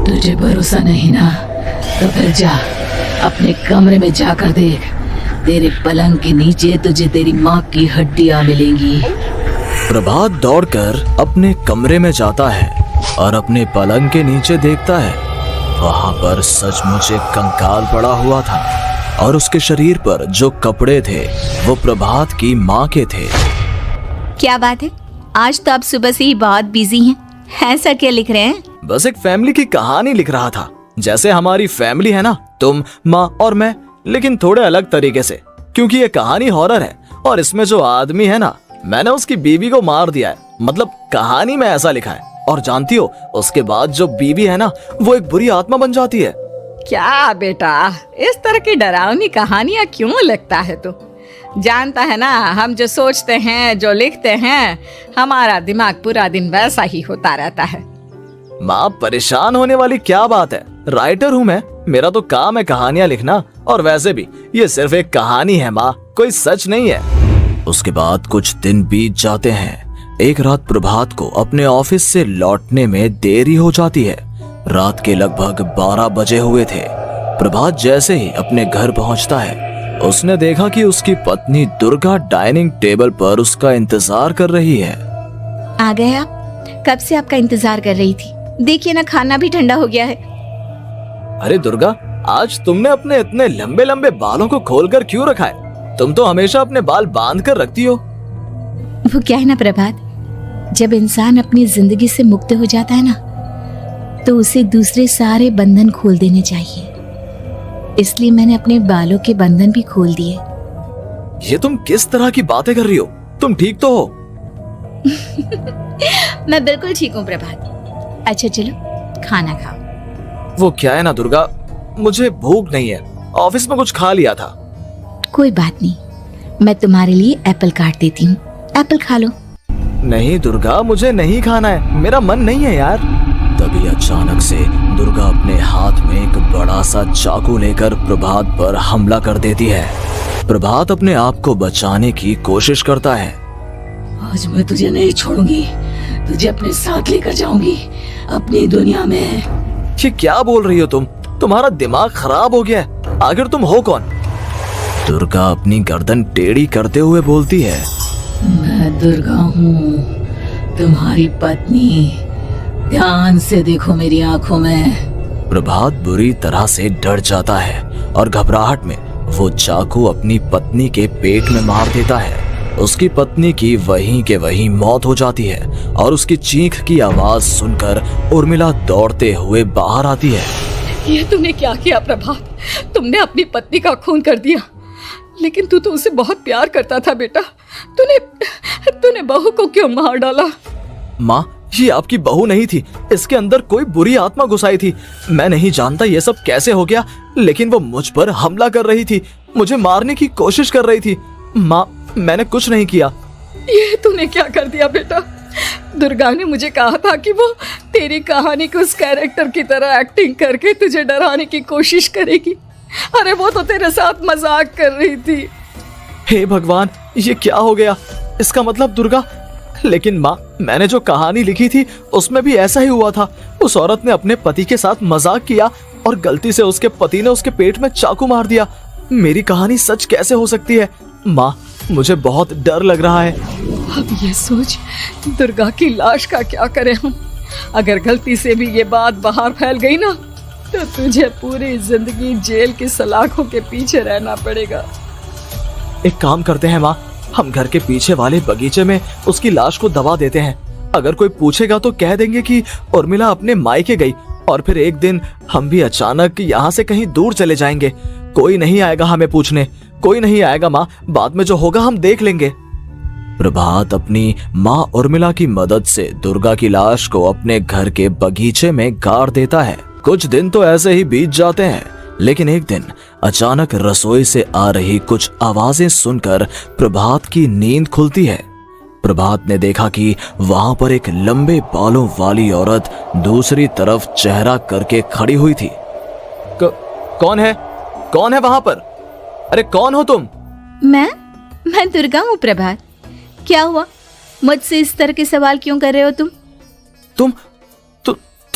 तुझे भरोसा नहीं ना, तो फिर जा अपने कमरे में जाकर देख। तेरे पलंग के नीचे तुझे तेरी माँ की हड्डियाँ मिलेंगी। प्रभात दौड़कर अपने कमरे में जाता है और अपने पलंग के नीचे देखता है। वहां पर सचमुच एक कंकाल पड़ा हुआ था और उसके शरीर पर जो कपड़े थे वो प्रभात की माँ के थे। क्या बात है, आज तो आप सुबह से ही बहुत बिजी हैं। ऐसा क्या लिख रहे हैं? बस एक फैमिली की कहानी लिख रहा था। जैसे हमारी फैमिली है ना, तुम, माँ और मैं, लेकिन थोड़े अलग तरीके से, क्योंकि ये कहानी हॉरर है और इसमें जो आदमी है ना, मैंने उसकी बीवी को मार दिया है। मतलब कहानी में ऐसा लिखा है। और जानती हो, उसके बाद जो बीवी है ना, वो एक बुरी आत्मा बन जाती है। क्या बेटा, इस तरह की डरावनी कहानियाँ क्यों लिखता है तू? जानता है ना, हम जो सोचते हैं, जो लिखते हैं, हमारा दिमाग पूरा दिन वैसा ही होता रहता है। माँ, परेशान होने वाली क्या बात है? राइटर हूँ मैं, मेरा तो काम है कहानियाँ लिखना। और वैसे भी ये सिर्फ एक कहानी है माँ, कोई सच नहीं है। उसके बाद कुछ दिन बीत जाते हैं। एक रात प्रभात को अपने ऑफिस से लौटने में देरी हो जाती है। रात के लगभग 12 बजे हुए थे। प्रभात जैसे ही अपने घर पहुंचता है, उसने देखा कि उसकी पत्नी दुर्गा डाइनिंग टेबल पर उसका इंतजार कर रही है। आ गए आप? कब से आपका इंतजार कर रही थी। देखिए ना, खाना भी ठंडा हो गया है। अरे दुर्गा, आज तुमने अपने इतने लंबे लंबे बालों को खोलकर क्यों रखा है? तुम तो हमेशा अपने बाल बांध कर रखती हो। वो क्या है ना प्रभात, जब इंसान अपनी जिंदगी से मुक्त हो जाता है ना, तो उसे दूसरे सारे बंधन खोल देने चाहिए। इसलिए मैंने अपने बालों के बंधन भी खोल दिए। ये तुम किस तरह की बातें कर रही हो? तुम ठीक तो हो? मैं बिल्कुल ठीक हूँ प्रभात। अच्छा चलो खाना खाओ। वो क्या है ना दुर्गा, मुझे भूख नहीं है। ऑफिस में कुछ खा लिया था। कोई बात नहीं, मैं तुम्हारे लिए एप्पल काट देती हूँ, एप्पल खा लो। नहीं दुर्गा, मुझे नहीं खाना है, मेरा मन नहीं है यार। तभी अचानक से दुर्गा अपने हाथ में एक बड़ा सा चाकू लेकर प्रभात पर हमला कर देती है। प्रभात अपने आप को बचाने की कोशिश करता है। आज मैं तुझे नहीं छोड़ूंगी, तुझे अपने साथ लेकर जाऊंगी अपनी दुनिया में। ये क्या बोल रही हो तुम? तुम्हारा दिमाग खराब हो गया है। आखिर तुम हो कौन? दुर्गा अपनी गर्दन टेढ़ी करते हुए बोलती है। मैं दुर्गा हूँ, तुम्हारी पत्नी। ध्यान से देखो मेरी आंखों में। प्रभात बुरी तरह से डर जाता है और घबराहट में वो चाकू अपनी पत्नी के पेट में मार देता है। उसकी पत्नी की वहीं के वहीं मौत हो जाती है और उसकी चीख की आवाज सुनकर उर्मिला दौड़ते हुए बाहर आती है। ये तूने क्या किया प्रभात? तुमने अपनी पत्नी का खून कर दिया, लेकिन तू तो उसे बहुत प्यार करता था बेटा। तूने बहू को क्यों मार डाला? माँ, ये आपकी बहू नहीं थी, इसके अंदर कोई बुरी आत्मा घुसाई थी। मैं नहीं जानता ये सब कैसे हो गया, लेकिन वो मुझ पर हमला कर रही थी, मुझे मारने की कोशिश कर रही थी। माँ, मैंने कुछ नहीं किया। ये तूने क्या कर दिया बेटा? दुर्गा ने मुझे कहा था कि वो तेरी कहानी के उस कैरेक्टर की तरह एक्टिंग करके तुझे डराने की कोशिश करेगी। अरे वो तो तेरे साथ मजाक कर रही थी। हे भगवान, ये क्या हो गया? इसका मतलब दुर्गा। लेकिन माँ, मैंने जो कहानी लिखी थी उसमें भी ऐसा ही हुआ था। उस औरत ने अपने पति के साथ मजाक किया और गलती से उसके पति ने उसके पेट में चाकू मार दिया। मेरी कहानी सच कैसे हो सकती है? माँ, मुझे बहुत डर लग रहा है। अब ये सोच, दुर्गा की लाश का क्या करें हम? अगर गलती से भी ये बात बाहर फैल गई ना, तो तुझे पूरी जिंदगी जेल की सलाखों के पीछे रहना पड़ेगा। एक काम करते हैं माँ, हम घर के पीछे वाले बगीचे में उसकी लाश को दबा देते हैं। अगर कोई पूछेगा तो कह देंगे कि उर्मिला अपने मायके गई और फिर एक दिन हम भी अचानक यहाँ से कहीं दूर चले जाएंगे। कोई नहीं आएगा हमें पूछने, कोई नहीं आएगा माँ, बाद में जो होगा हम देख लेंगे। प्रभात अपनी माँ उर्मिला की मदद से दुर्गा की लाश को अपने घर के बगीचे में गाड़ देता है। कुछ दिन तो ऐसे ही बीत जाते हैं, लेकिन एक दिन अचानक रसोई से आ रही कुछ आवाजें सुनकर प्रभात की नींद खुलती है। प्रभात ने देखा कि वहां पर एक लंबे बालों वाली औरत दूसरी तरफ चेहरा करके खड़ी हुई थी। कौन है? कौन है वहां पर? अरे कौन हो तुम? मैं दुर्गा हूँ प्रभात। क्या हुआ? मुझसे इस तरह के सवाल क्यों कर रहे हो तुम?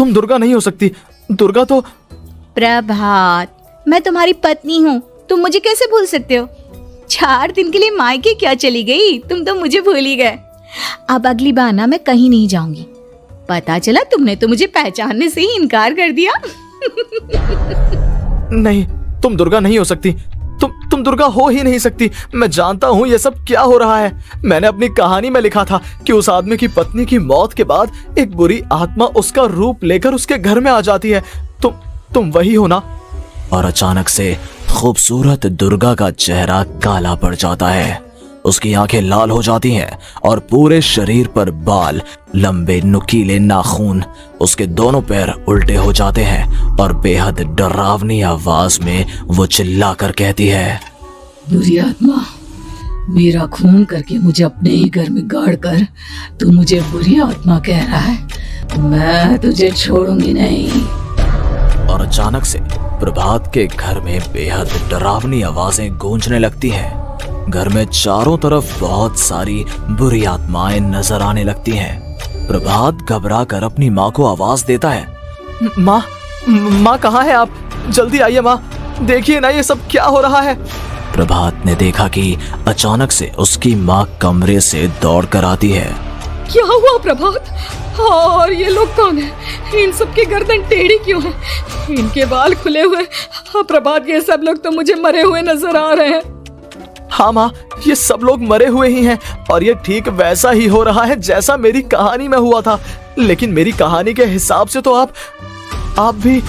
तुम दुर्गा नहीं हो सकती। दुर्गा तो प्रभात, मैं तुम्हारी पत्नी हूँ, तुम मुझे कैसे भूल सकते हो? 4 दिन के लिए मायके क्या चली गई, तुम तो मुझे भूल ही गए। अब अगली बार ना मैं कहीं नहीं जाऊंगी। पता चला तुमने तो मुझे पहचानने से ही इनकार कर दिया। नहीं, तुम दुर्गा नहीं हो सकती। तुम दुर्गा हो ही नहीं सकती। मैं जानता हूँ ये सब क्या हो रहा है। मैंने अपनी कहानी में लिखा था कि उस आदमी की पत्नी की मौत के बाद एक बुरी आत्मा उसका रूप लेकर उसके घर में आ जाती है। तुम वही हो ना? और अचानक से खूबसूरत दुर्गा का चेहरा काला पड़ जाता है। उसकी आंखें लाल हो जाती हैं और पूरे शरीर पर बाल, लंबे नुकीले नाखून, उसके दोनों पैर उल्टे हो जाते हैं और बेहद डरावनी आवाज में वो चिल्लाकर कहती है, बुरी आत्मा, मेरा खून करके मुझे अपने ही घर में गाड़ कर तू मुझे बुरी आत्मा कह रहा है? मैं तुझे छोड़ूंगी नहीं। और अचानक से प्रभात के घर में बेहद डरावनी आवाजें गूंजने लगती हैं। घर में चारों तरफ बहुत सारी बुरी आत्माएं नजर आने लगती हैं। प्रभात घबरा कर अपनी माँ को आवाज देता है, माँ कहाँ है आप? जल्दी आइए माँ, देखिए ना ये सब क्या हो रहा है। प्रभात ने देखा कि अचानक से उसकी माँ कमरे से दौड़ कर आती है। क्या हुआ प्रभात? और ये लोग कौन है? इन सब की गर्दन टेढ़ी क्यों है? इनके बाल खुले हुए। हाँ प्रभात, ये सब लोग तो मुझे मरे हुए नजर आ रहे हैं। हाँ माँ, ये सब लोग मरे हुए ही हैं और ये ठीक वैसा ही हो रहा है जैसा मेरी कहानी में हुआ था। लेकिन मेरी कहानी के हिसाब से तो आप भी।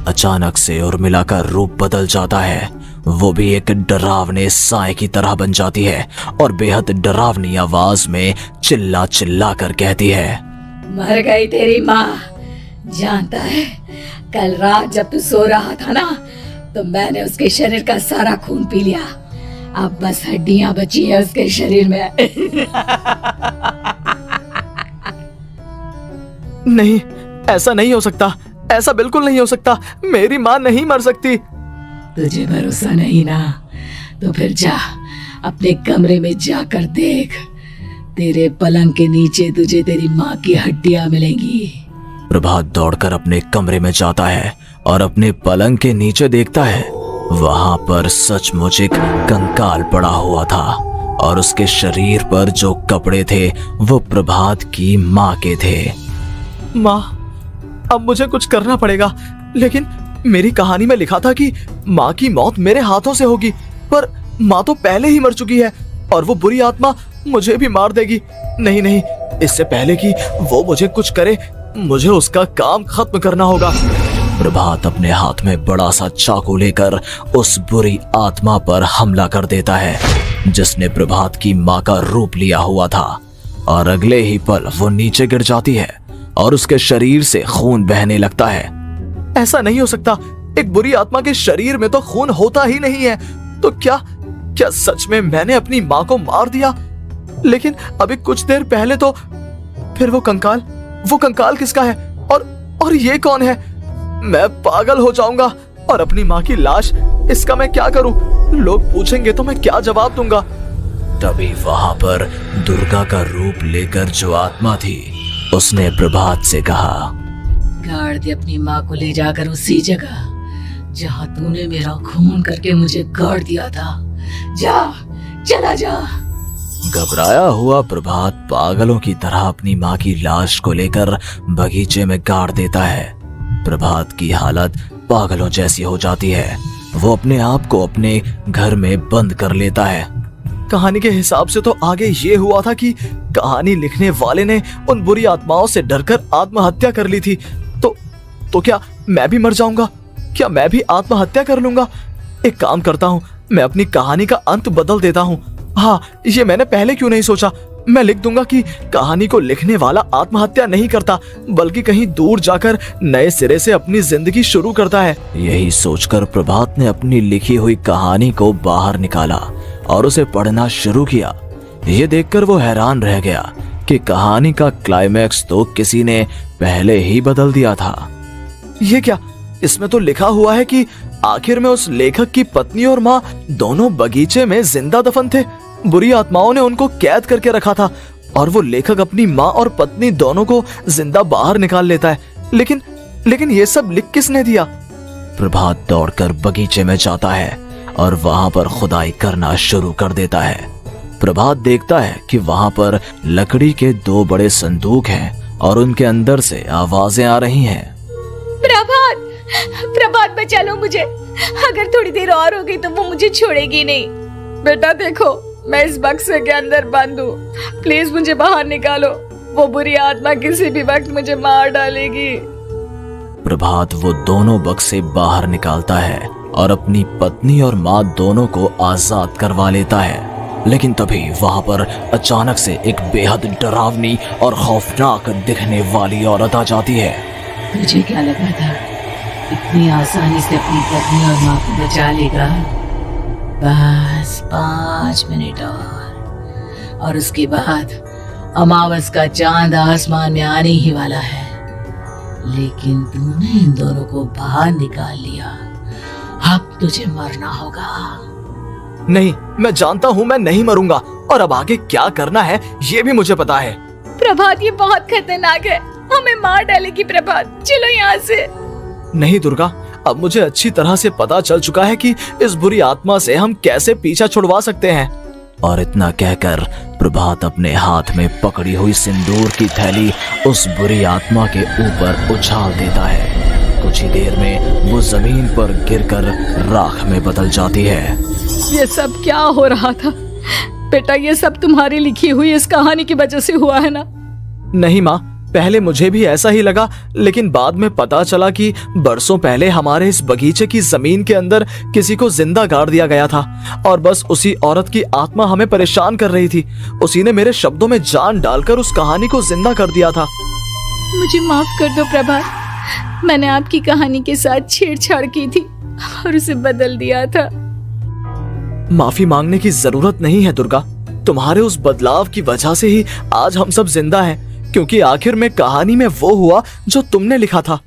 अचानक से उर्मिला का रूप बदल जाता है। वो भी एक डरावने साए की तरह बन जाती है और बेहद डरावनी आवाज में चिल्ला चिल्ला कर कहती है, मर गई तेरी माँ। जानता है, कल रात जब तू सो रहा था ना, तो मैंने उसके शरीर का सारा खून पी लिया। अब बस हड्डियां बची है उसके शरीर में। नहीं, ऐसा नहीं हो सकता, ऐसा बिल्कुल नहीं हो सकता। मेरी माँ नहीं मर सकती। तुझे भरोसा नहीं ना, तो फिर जा अपने कमरे में जाकर देख। तेरे पलंग के नीचे तुझे तेरी माँ की हड्डियां मिलेंगी। प्रभात दौड़कर अपने कमरे में जाता है और अपने पलंग के नीचे देखता है। वहां पर सचमुच एक कंकाल पड़ा हुआ था और उसके शरीर पर जो कपड़े थे वो प्रभात की माँ के थे। माँ, अब मुझे कुछ करना पड़ेगा। लेकिन मेरी कहानी में लिखा था कि माँ की मौत मेरे हाथों से होगी, पर माँ तो पहले ही मर चुकी है और वो बुरी आत्मा मुझे भी मार देगी। नहीं, इससे पहले कि वो मुझे कुछ करे, मुझे उसका काम खत्म करना होगा। प्रभात अपने हाथ में बड़ा सा चाकू लेकर उस बुरी आत्मा पर हमला कर देता है जिसने प्रभात की माँ का रूप लिया हुआ था, और अगले ही पल वो नीचे गिर जाती है और उसके शरीर से खून बहने लगता है। ऐसा नहीं हो सकता, एक बुरी आत्मा के शरीर में तो खून होता ही नहीं है। तो क्या सच में मैंने अपनी माँ को मार दिया? लेकिन अभी कुछ देर पहले तो फिर वो कंकाल किसका है? और ये कौन है? मैं पागल हो जाऊंगा। और अपनी माँ की लाश, इसका मैं क्या करूं? लोग पूछेंगे तो मैं क्या जवाब दूंगा? तभी वहां पर दुर्गा का रूप लेकर जो आत्मा थी उसने प्रभात से कहा, गाड़ दे अपनी माँ को ले जाकर उसी जगह जहाँ तूने मेरा खून करके मुझे गाड़ दिया था। चला जा। घबराया हुआ प्रभात पागलों की तरह अपनी माँ की लाश को लेकर बगीचे में गाड़ देता है। प्रभात की हालत पागलों जैसी हो जाती है। वो अपने आप को अपने घर में बंद कर लेता है। कहानी के हिसाब से तो आगे ये हुआ था कि कहानी लिखने वाले ने उन बुरी आत्माओं से डरकर आत्महत्या कर ली थी। तो क्या मैं भी मर जाऊंगा? क्या मैं भी आत्महत्या कर लूंगा? एक काम करता हूँ, मैं अपनी कहानी का अंत बदल देता हूँ। हाँ, ये मैंने पहले क्यों नहीं सोचा। मैं लिख दूंगा कि कहानी को लिखने वाला आत्महत्या नहीं करता, बल्कि कहीं दूर जाकर नए सिरे से अपनी जिंदगी शुरू करता है। यही सोचकर प्रभात ने अपनी लिखी हुई कहानी को बाहर निकाला और उसे पढ़ना शुरू किया। ये देखकर वो हैरान रह गया कि कहानी का क्लाइमैक्स तो किसी ने पहले ही बदल दिया था। ये क्या? इसमें तो लिखा हुआ है कि आखिर में उस लेखक की पत्नी और माँ दोनों बगीचे में जिंदा दफन थे। बुरी आत्माओं ने उनको कैद करके रखा था और वो लेखक अपनी माँ और पत्नी दोनों को जिंदा बाहर निकाल लेता है। लेकिन ये सब लिख किसने दिया? प्रभात दौड़कर बगीचे में जाता है और वहां पर खुदाई करना शुरू कर देता है। प्रभात देखता है कि वहां पर लकड़ी के 2 बड़े संदूक हैं और उनके अंदर से आवाजें आ रही हैं। प्रभात बचा लो मुझे, अगर थोड़ी देर और हो गई तो वो मुझे छोड़ेगी नहीं। बेटा देखो, मैं इस बक्से के अंदर बंद हूँ, प्लीज मुझे बाहर निकालो, वो बुरी आत्मा किसी भी वक्त मुझे मार डालेगी। प्रभात वो दोनों बक्से बाहर निकालता है और अपनी पत्नी और माँ दोनों को आजाद करवा लेता है। लेकिन तभी वहां पर अचानक से एक बेहद डरावनी और खौफनाक दिखने वाली औरत आ जाती है। तुझे क्या लगा था इतनी आसानी से अपनी पत्नी और माँ को बचा लेगा? बस 5 मिनट और उसके बाद अमावस का चांद आसमान में आने ही वाला है। लेकिन तूने इन दोनों को बाहर निकाल लिया, अब तुझे मरना होगा। नहीं, मैं जानता हूँ मैं नहीं मरूंगा, और अब आगे क्या करना है ये भी मुझे पता है। प्रभात ये बहुत खतरनाक है, हमें मार डालेगी प्रभात, चलो यहाँ से। नहीं दुर्गा, अब मुझे अच्छी तरह से पता चल चुका है कि इस बुरी आत्मा से हम कैसे पीछा छुड़वा सकते हैं। और इतना कहकर प्रभात अपने हाथ में पकड़ी हुई सिंदूर की थैली उस बुरी आत्मा के ऊपर उछाल देता है। कुछ ही देर में वो जमीन पर गिरकर राख में बदल जाती है। ये सब क्या हो रहा था बेटा? ये सब तुम्हारी लिखी हुई इस कहानी की वजह से हुआ है ना? नहीं माँ, पहले मुझे भी ऐसा ही लगा, लेकिन बाद में पता चला कि बरसों पहले हमारे इस बगीचे की जमीन के अंदर किसी को जिंदा गाड़ दिया गया था और बस उसी औरत की आत्मा हमें परेशान कर रही थी। उसी ने मेरे शब्दों में जान डालकर उस कहानी को जिंदा कर दिया था। मुझे माफ कर दो प्रभात, मैंने आपकी कहानी के साथ छेड़छाड़ की थी और उसे बदल दिया था। माफी मांगने की जरूरत नहीं है दुर्गा, तुम्हारे उस बदलाव की वजह से ही आज हम सब जिंदा हैं, क्योंकि आखिर में कहानी में वो हुआ जो तुमने लिखा था।